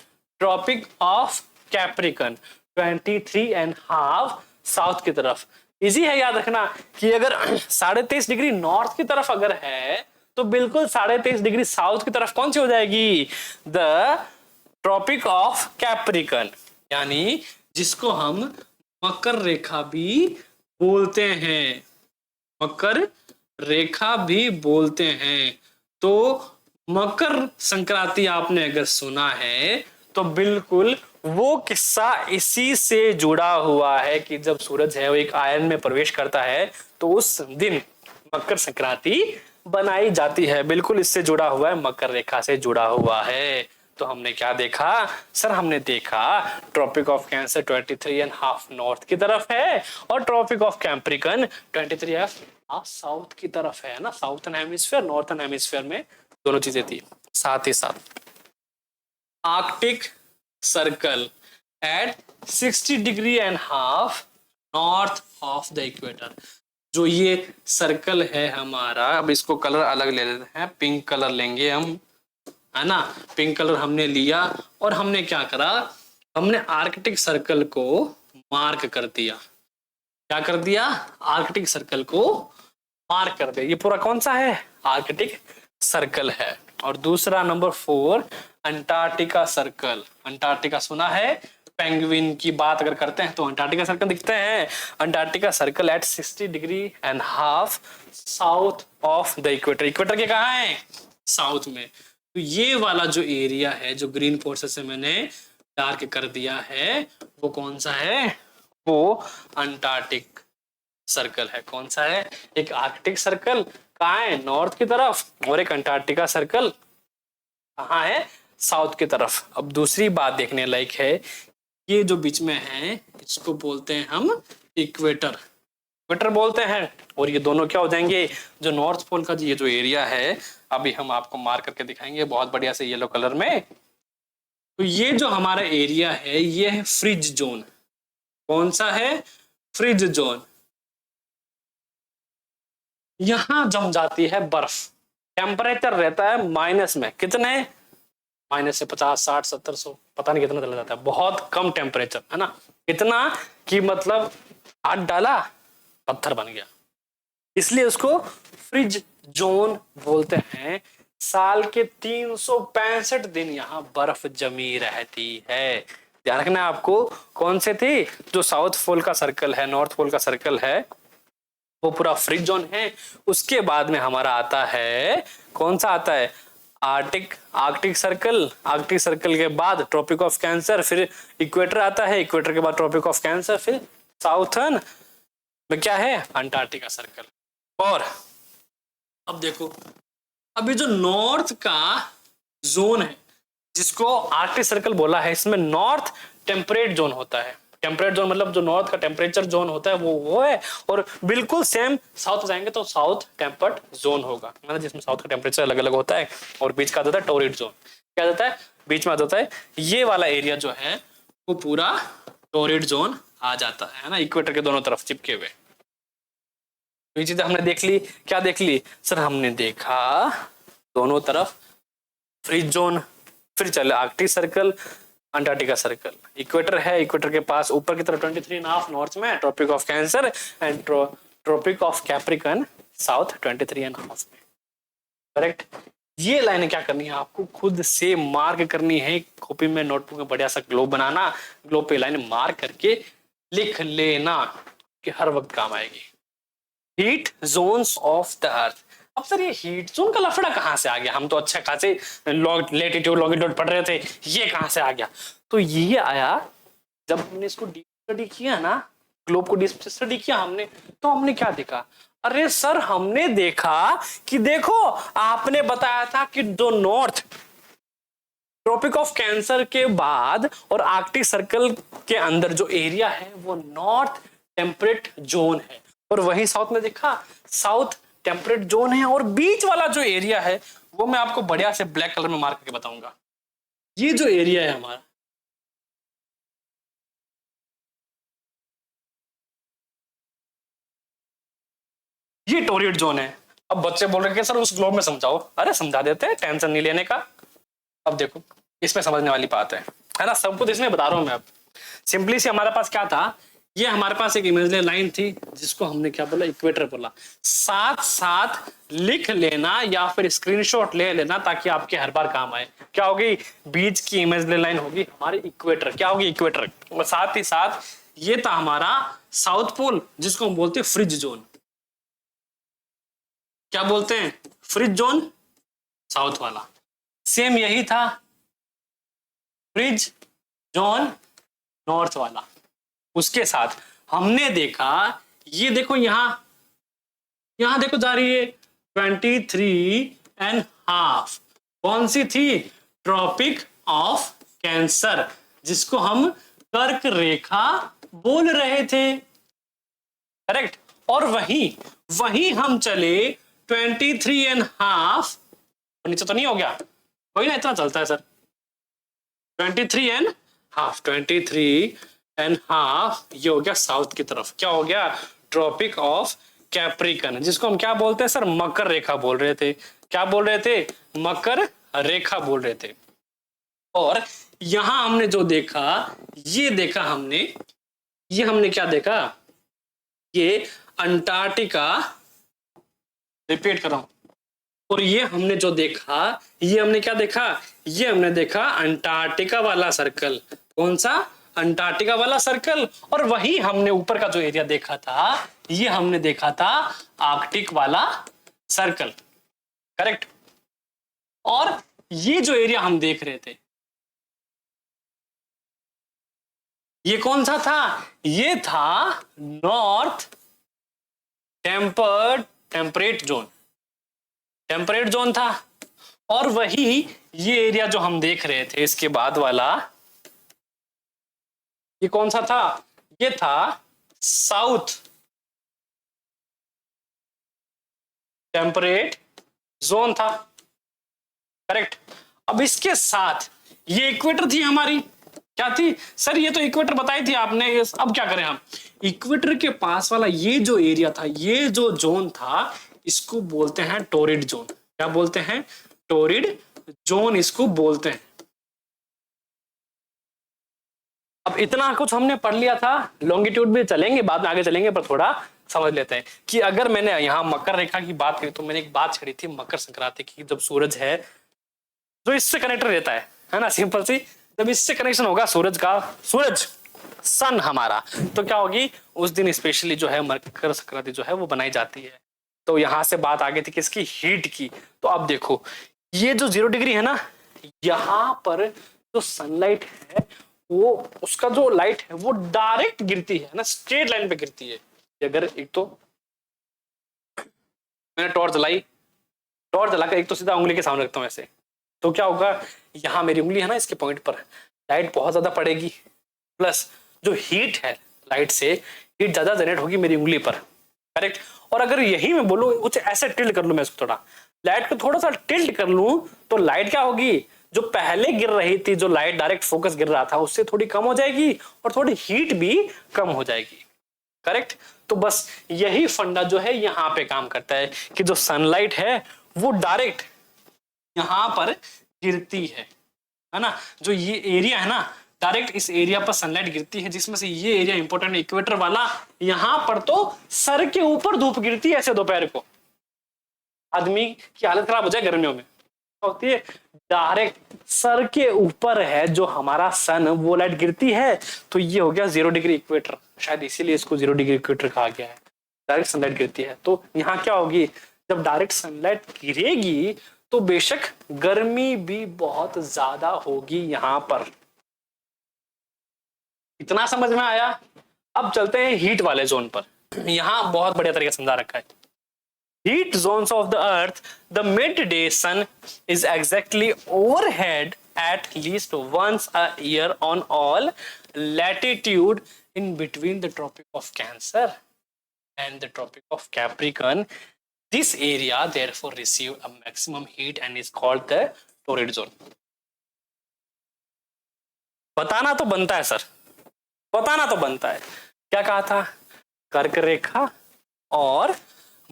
ट्रॉपिक ऑफ कैप्रिकन 23.5 साउथ की तरफ। इजी है याद रखना कि अगर 23.5 डिग्री नॉर्थ की तरफ अगर है तो बिल्कुल 23.5 डिग्री साउथ की तरफ कौन सी हो जाएगी, द ट्रॉपिक ऑफ कैप्रिकन, यानी जिसको हम मकर रेखा भी बोलते हैं, मकर रेखा भी बोलते हैं। तो मकर संक्रांति आपने अगर सुना है तो बिल्कुल वो किस्सा इसी से जुड़ा हुआ है कि जब सूरज है वो एक आयन में प्रवेश करता है तो उस दिन मकर संक्रांति बनाई जाती है। बिल्कुल इससे जुड़ा हुआ है, मकर रेखा से जुड़ा हुआ है। तो हमने क्या देखा सर, हमने देखा ट्रॉपिक ऑफ कैंसर 23.5 नॉर्थ की तरफ है और ट्रॉपिक ऑफ कैप्रिकन 23.5 साउथ की तरफ है ना, साउथर्न हेमिस्फीयर नॉर्थर्न हेमिस्फीयर में दोनों चीजें थी। साथ ही साथ Arctic circle eight 60.5 degree north of the equator. जो ये सर्कल है हमारा, अब इसको कलर अलग ले लेते हैं, पिंक कलर लेंगे हम, है ना। पिंक कलर हमने लिया और हमने क्या करा, हमने आर्कटिक सर्कल को मार्क कर दिया। क्या कर दिया, आर्कटिक सर्कल को मार्क कर दिया। ये पूरा कौन सा है, आर्कटिक सर्कल है। और दूसरा नंबर 4 अंटार्कटिका सर्कल। अंटार्कटिका सुना है, पेंगुइन की बात अगर करते हैं तो अंटार्कटिका सर्कल दिखते हैं। Antarctica circle eight 60.5 degree south of the equator. Equator के कहाँ है, साउथ में। तो ये वाला जो एरिया है जो ग्रीन फोर्सेस से मैंने डार्क कर दिया है वो कौन सा है, वो अंटार्कटिक सर्कल है। कौन सा है, एक आर्कटिक सर्कल कहाँ है, नॉर्थ की तरफ, और एक अंटार्कटिका सर्कल कहाँ है, साउथ की तरफ। अब दूसरी बात देखने लायक है, ये जो बीच में है इसको बोलते हैं हम इक्वेटर, इक्वेटर बोलते हैं। और ये दोनों क्या हो जाएंगे, जो नॉर्थ पोल का ये जो एरिया है, अभी हम आपको मार्क करके दिखाएंगे बहुत बढ़िया से येलो कलर में। तो ये जो हमारा एरिया है ये है फ्रिज जोन। कौन सा है, फ्रिज जोन। यहां जम जाती है बर्फ, टेम्परेचर रहता है माइनस में, कितने, माइनस से 50 60 70 100 पता नहीं कितना चला जाता है, बहुत कम टेम्परेचर है ना, इतना कि मतलब हाथ डाला पत्थर बन गया, इसलिए उसको फ्रिज जोन बोलते हैं। साल के 365 दिन यहाँ बर्फ जमी रहती है। ध्यान रखना आपको, कौन से थे, जो साउथ पोल का सर्कल है, नॉर्थ पोल का सर्कल है, वो पूरा फ्रिज जोन है। उसके बाद में हमारा आता है, कौन सा आता है, Arctic Arctic circle, Arctic circle के बाद ट्रॉपिक ऑफ कैंसर, फिर इक्वेटर आता है, इक्वेटर के बाद ट्रॉपिक ऑफ कैंसर, फिर साउथर्न में क्या है, अंटार्कटिका सर्कल। और अब देखो, अभी जो नॉर्थ का जोन है जिसको आर्कटिक सर्कल बोला है, इसमें नॉर्थ टेम्परेट जोन होता है। टेम्परेट जोन मतलब जो नॉर्थ का टेम्परेचर जोन होता है वो है, और बिल्कुल सेम साउथ जाएंगे तो साउथ टेम्पर्ड जोन होगा, मतलब जिसमें साउथ का टेम्परेचर अलग अलग होता है। और बीच का आता है टोरिड जोन, क्या जाता है, बीच में आ जाता है ये वाला एरिया जो है वो पूरा टोरिड जोन आ जाता है ना, इक्वेटर के दोनों तरफ चिपके हुए। ये चीजें हमने देख ली, क्या देख ली सर, हमने देखा दोनों तरफ फ्रिज जोन, फिर चले Arctic Circle, Antarctica Circle, equator है, इक्वेटर के पास ऊपर की तरफ 23.5 नॉर्थ में Tropic of Cancer and Tropic of Capricorn south 23.5 में। करेक्ट। ये लाइनें क्या करनी है आपको, खुद से मार्क करनी है, कॉपी में नोटबुक में बढ़िया सा ग्लोब बनाना, ग्लोब पे लाइन मार्क करके लिख लेना कि हर वक्त काम आएगी। Heat zones of the earth. अब सर ये हीट जोन का लफड़ा कहां से आ गया, हम तो अच्छा खासे लेटीट्यूड लॉन्गिट्यूड पढ़ रहे थे, ये कहां से आ गया, तो ये आया जब हमने इसको डीप स्टडी किया ना, ग्लोब को डीप स्टडी किया हमने, तो हमने क्या देखा, अरे सर हमने देखा कि देखो आपने बताया था कि जो नॉर्थ ट्रॉपिक ऑफ कैंसर के बाद और आर्कटिक सर्कल के अंदर जो एरिया है वो नॉर्थ टेम्परेट जोन है, और वही साउथ में देखा साउथ टेम्परेट जोन है, और बीच वाला जो एरिया है वो मैं आपको बढ़िया से ब्लैक कलर में मार्क करके बताऊंगा। ये जो एरिया है हमारा, ये टोरिड जोन है। अब बच्चे बोल रहे हैं सर उस ग्लोब में समझाओ, अरे समझा देते हैं, टेंशन नहीं लेने का। अब देखो इसमें समझने वाली बात है ना, सब कुछ इसमें बता रहा हूं मैं। अब सिंपली से हमारे पास क्या था, ये हमारे पास एक इमेजिनरी लाइन थी जिसको हमने क्या बोला, इक्वेटर बोला। साथ साथ लिख लेना या फिर स्क्रीनशॉट ले लेना ताकि आपके हर बार काम आए। क्या होगी, बीच की इमेजिनरी लाइन होगी हमारी इक्वेटर, क्या होगी, इक्वेटर। और साथ ही साथ ये था हमारा साउथ पोल जिसको हम बोलते हैं फ्रिज जोन। क्या बोलते हैं, फ्रिज जोन, साउथ वाला। सेम यही था फ्रिज जोन नॉर्थ वाला। उसके साथ हमने देखा, ये देखो यहां देखो जा रही है 23.5, कौन सी थी, ट्रॉपिक ऑफ कैंसर, जिसको हम कर्क रेखा बोल रहे थे। करेक्ट। और वही हम चले 23.5, नीचे तो नहीं हो गया, कोई ना, इतना चलता है सर, 23.5 ये हो गया साउथ की तरफ, क्या हो गया, ट्रॉपिक ऑफ कैप्रिकन, जिसको हम क्या बोलते हैं सर, मकर रेखा बोल रहे थे। क्या बोल रहे थे, मकर रेखा बोल रहे थे। और यहां हमने जो देखा, ये देखा हमने, ये हमने क्या देखा, ये अंटार्कटिका, रिपीट कर रहा हूं, और ये हमने जो देखा, ये हमने क्या देखा, ये हमने देखा अंटार्कटिका वाला सर्कल। कौन सा, अंटार्कटिका वाला सर्कल। और वही हमने ऊपर का जो एरिया देखा था, ये हमने देखा था आर्कटिक वाला सर्कल। करेक्ट। और ये जो एरिया हम देख रहे थे, ये कौन सा था? ये था north temperate zone, temperate zone था। और वही ये एरिया जो हम देख रहे थे इसके बाद वाला, ये कौन सा था? ये था साउथ टेम्परेट जोन था, करेक्ट। अब इसके साथ ये इक्वेटर थी हमारी, क्या थी सर? ये तो इक्वेटर बताई थी आपने। अब क्या करें हम? इक्वेटर के पास वाला ये जो एरिया था, ये जो जोन था, इसको बोलते हैं टोरिड जोन। क्या बोलते हैं? टोरिड जोन इसको बोलते हैं। अब इतना कुछ हमने पढ़ लिया था, लॉन्गिट्यूड में चलेंगे, बाद में आगे चलेंगे, पर थोड़ा समझ लेते हैं कि अगर मैंने यहाँ मकर रेखा की बात करी तो मैंने एक बात छेड़ी थी मकर संक्रांति की, जब सूरज है जो इससे कनेक्ट रहता है ना, सिंपल सी, जब इससे कनेक्शन होगा सूरज का, सूरज सन हमारा, तो क्या होगी उस दिन स्पेशली जो है मकर संक्रांति जो है वो बनाई जाती है। तो यहां से बात आ गई थी किसकी? हीट की। तो अब देखो ये जो 0 डिग्री है ना, यहां पर जो सनलाइट है वो, उसका जो लाइट है वो डायरेक्ट गिरती है ना, स्ट्रेट लाइन पे गिरती है। अगर एक तो मैंने टॉर्च जलाई, टॉर्च जलाकर एक तो सीधा उंगली के सामने रखता हूं ऐसे, तो क्या होगा? यहाँ मेरी उंगली है ना, इसके पॉइंट पर लाइट बहुत ज्यादा पड़ेगी, प्लस जो हीट है लाइट से, हीट ज्यादा जनरेट होगी मेरी उंगली पर, करेक्ट। और अगर यही मैं बोलूं कुछ ऐसे टिल्ट कर लूं, मैं इसको थोड़ा लाइट को थोड़ा सा टिल्ट कर लूं, तो लाइट क्या होगी? जो पहले गिर रही थी, जो लाइट डायरेक्ट फोकस गिर रहा था, उससे थोड़ी कम हो जाएगी और थोड़ी हीट भी कम हो जाएगी, करेक्ट। तो बस यही फंडा जो है यहाँ पे काम करता है कि जो सनलाइट है वो डायरेक्ट यहां पर गिरती है ना। जो ये एरिया है ना, डायरेक्ट इस एरिया पर सनलाइट गिरती है, जिसमें से ये एरिया इंपॉर्टेंट इक्वेटर वाला, यहां पर तो सर के ऊपर धूप गिरती है ऐसे दोपहर को, आदमी की हालत खराब हो जाए गर्मियों में, होती है डायरेक्ट सर के ऊपर है जो हमारा सन, वो लाइट गिरती है। तो ये हो गया 0 डिग्री इक्वेटर, शायद इसीलिए इसको 0 डिग्री इक्वेटर कहा गया है, डायरेक्ट सनलाइट गिरती है। तो यहाँ क्या होगी? जब डायरेक्ट सनलाइट गिरेगी तो बेशक गर्मी भी बहुत ज्यादा होगी यहां पर। इतना समझ में आया? अब चलते हैं हीट वाले जोन पर। यहां बहुत बढ़िया तरीके समझा रखा है। Heat zones of the earth, the midday sun is exactly overhead at least once a year on all latitude in between the Tropic of Cancer and the Tropic of Capricorn. This area therefore receive a maximum heat and is called the torrid zone. बताना तो बनता है sir, बताना तो बनता है। क्या कहा था? कर्क रेखा और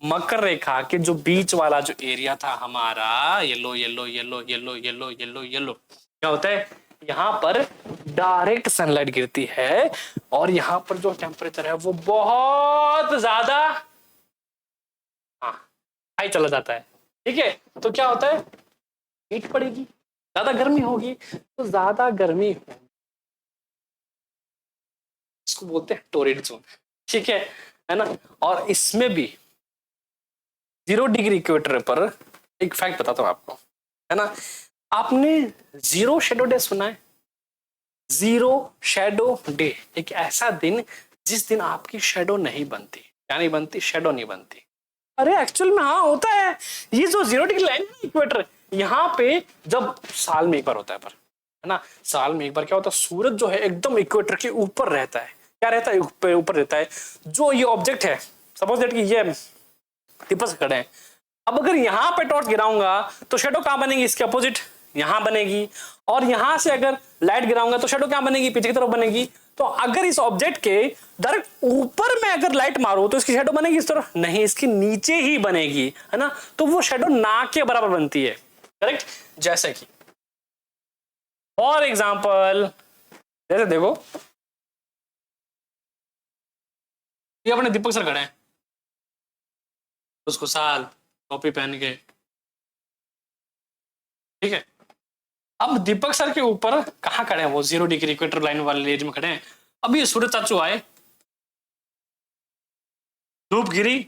मकर रेखा के जो बीच वाला जो एरिया था हमारा, yellow yellow yellow yellow yellow yellow yellow, क्या होता है? यहाँ पर डायरेक्ट सनलाइट गिरती है और यहाँ पर जो टेम्परेचर है वो बहुत ज्यादा हाई चला जाता है, ठीक है। तो क्या होता है? हीट पड़ेगी, ज्यादा गर्मी होगी, तो ज्यादा गर्मी होगी, इसको बोलते हैं टोरिड जोन, ठीक है ना। और इसमें भी 0 डिग्री इक्वेटर पर एक फैक्ट बताता हूं आपको, है ना। आपने 0 शेडो डे सुना है? 0 शेडो डे, एक ऐसा दिन जिस दिन आपकी शेडो नहीं बनती। क्या नहीं बनती? शेडो नहीं बनती। अरे एक्चुअल में हाँ होता है। ये जो 0 डिग्री लाइन है इक्वेटर, यहाँ पे जब साल में एक बार होता है, पर है ना, साल में एक बार क्या होता है, सूरज जो है एकदम इक्वेटर के ऊपर रहता है। क्या रहता है? ऊपर रहता है। जो ये ऑब्जेक्ट है, सपोज दैट कि ये टिप्पस खड़े हैं, अब अगर यहाँ पे टॉर्च गिराऊंगा तो शेडो कहाँ बनेगी? इसके अपोजिट यहाँ बनेगी। और यहां से अगर लाइट गिराऊंगा तो शेडो क्या बनेगी? पीछे की तरफ बनेगी। तो अगर इस ऑब्जेक्ट के डायरेक्ट ऊपर में अगर लाइट मारो तो इसकी शेडो बनेगी इस तरफ? नहीं, इसकी नीचे ही बनेगी, है ना। तो वो शेडो ना के बराबर बनती है, करेक्ट। जैसे कि फॉर एग्जाम्पल, जैसे देखो ये अपने दीपक सर खड़े हैं, उसको साल टोपी पहन के, ठीक है। अब दीपक सर के ऊपर कहाँ खड़े हैं? वो 0 डिग्री इक्वेटर लाइन वाले एज में खड़े हैं। अब ये सूरज चाचू आए, धूप गिरी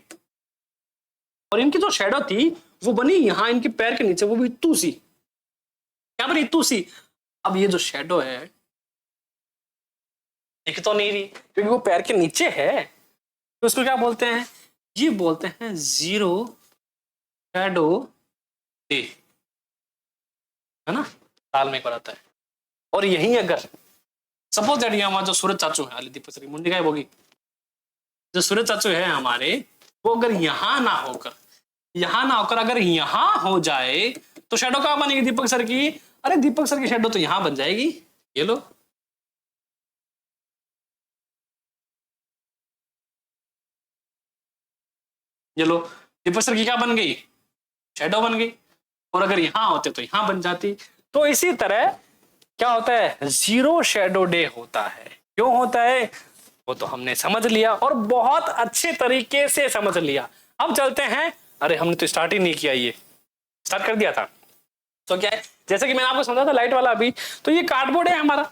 और इनकी जो शेडो थी वो बनी यहाँ इनके पैर के नीचे, वो भी इतू सी। क्या बनी? इतू सी। अब ये जो शेडो है दिख तो नहीं रही क्योंकि वो पैर के नीचे है, तो उसको क्या बोलते हैं, ये बोलते हैं जीरो शैडो डे, है ना, साल में एक बार आता है। और यही अगर सपोज दैट हमारा जो सूरज चाचू है, दीपक सर की मुंडी गायब होगी, जो सूरज चाचू है हमारे, वो अगर यहां ना होकर अगर यहां हो जाए तो शेडो कहां बनेगी दीपक सर की, अरे दीपक सर की शेडो तो यहां बन जाएगी, ये लो। ये लो, दीपक सर की क्या बन गई, शेडो बन गई, और अगर यहां होते तो यहां बन जाती। तो इसी तरह क्या होता है, जीरो शेडो डे होता है। क्यों होता है वो तो हमने समझ लिया, और बहुत अच्छे तरीके से समझ लिया। अब चलते हैं, अरे हमने तो स्टार्ट ही नहीं किया, ये स्टार्ट कर दिया था। तो क्या है, जैसे कि मैंने आपको समझा था लाइट वाला अभी, तो ये कार्डबोर्ड है हमारा,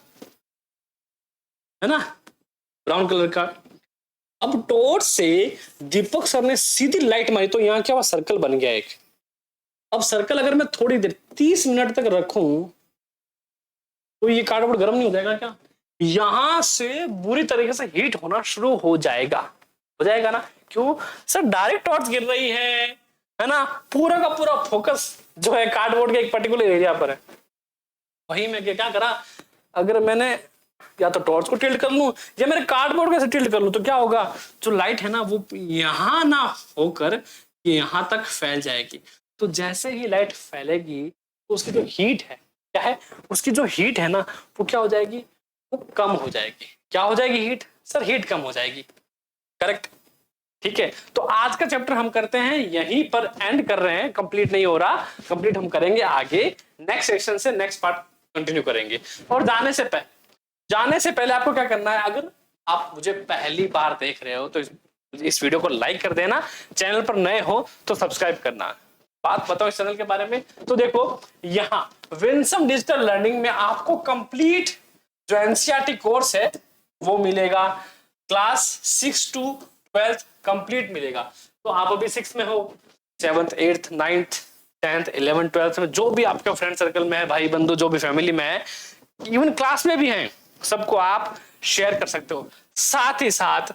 है ना, ब्राउन कलर का। अब टॉर्च से दीपक सर ने सीधी लाइट मारी तो यहाँ क्या हुआ, सर्कल बन गया एक। अब सर्कल अगर मैं थोड़ी देर 30 मिनट तक रखूं तो ये कार्डबोर्ड गर्म नहीं हो जाएगा क्या, यहां से बुरी तरीके से हीट होना शुरू हो जाएगा ना। क्यों सर, डायरेक्ट टॉर्च गिर रही है ना, पूरा का पूरा फोकस जो है कार्डबोर्ड के एक पर्टिकुलर एरिया पर है। वही मैं क्या करा, अगर मैंने या तो टॉर्च को टिल्ट कर लूं या मेरे कार्डबोर्ड को टिल्ट कर लूं, तो क्या होगा, जो लाइट है ना वो यहां ना होकर यहां तक फैल जाएगी। तो जैसे ही लाइट फैलेगी तो उसकी जो हीट है, क्या है, उसकी जो हीट है ना वो क्या हो जाएगी, वो कम हो जाएगी। क्या हो जाएगी हीट, सर हीट कम हो जाएगी, करेक्ट। ठीक है, तो आज का चैप्टर हम करते हैं यहीं पर एंड कर रहे हैं, कंप्लीट नहीं हो रहा, कंप्लीट हम करेंगे आगे नेक्स्ट सेक्शन से, नेक्स्ट पार्ट कंटिन्यू करेंगे। और जाने से पहले आपको क्या करना है, अगर आप मुझे पहली बार देख रहे हो तो इस वीडियो को लाइक कर देना, चैनल पर नए हो तो सब्सक्राइब करना। बात बताओ इस चैनल के बारे में, तो देखो यहाँ विंसम डिजिटल लर्निंग में आपको कंप्लीट जो एनसीईआरटी कोर्स है वो मिलेगा, क्लास 6 to 12 कंप्लीट मिलेगा। तो आप अभी 6 में हो, 7th 8th 9th 10th 11th 12th में जो भी आपके फ्रेंड सर्कल में है, भाई बंधु जो भी फैमिली में है, इवन क्लास में भी हैं, सबको आप शेयर कर सकते हो। साथ ही साथ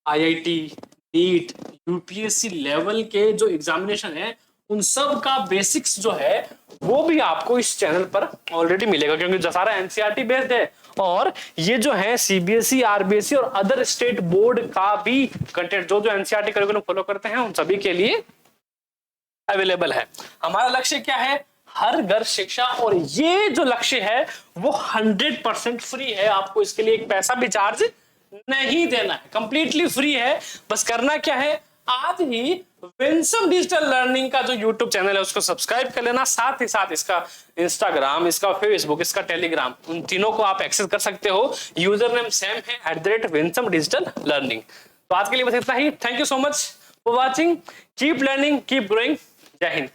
आईआईटी, नीट, यूपीएससी लेवल के जो एग्जामिनेशन है उन सब का बेसिक्स जो है वो भी आपको इस चैनल पर ऑलरेडी मिलेगा, क्योंकि जो सारा एनसीईआरटी बेस्ड है, और ये जो है सीबीएसई, आरबीएसई और अदर स्टेट बोर्ड का भी कंटेंट जो एनसीईआरटी करिकुलम फॉलो करते हैं उन सभी के लिए अवेलेबल है। हमारा लक्ष्य क्या है, हर घर शिक्षा, और ये जो लक्ष्य है वो 100% फ्री है। आपको इसके लिए एक पैसा भी चार्ज नहीं देना है, कंप्लीटली फ्री है। बस करना क्या है, आज ही विंसम डिजिटल लर्निंग का जो यूट्यूब चैनल है उसको सब्सक्राइब कर लेना, साथ ही साथ इसका इंस्टाग्राम, इसका फेसबुक, इसका टेलीग्राम, उन तीनों को आप एक्सेस कर सकते हो। यूजर नेम सेम है @विंसम डिजिटल लर्निंग। तो आज के लिए बस इतना ही। Thank you so much for watching, keep learning, keep growing. जय हिंद।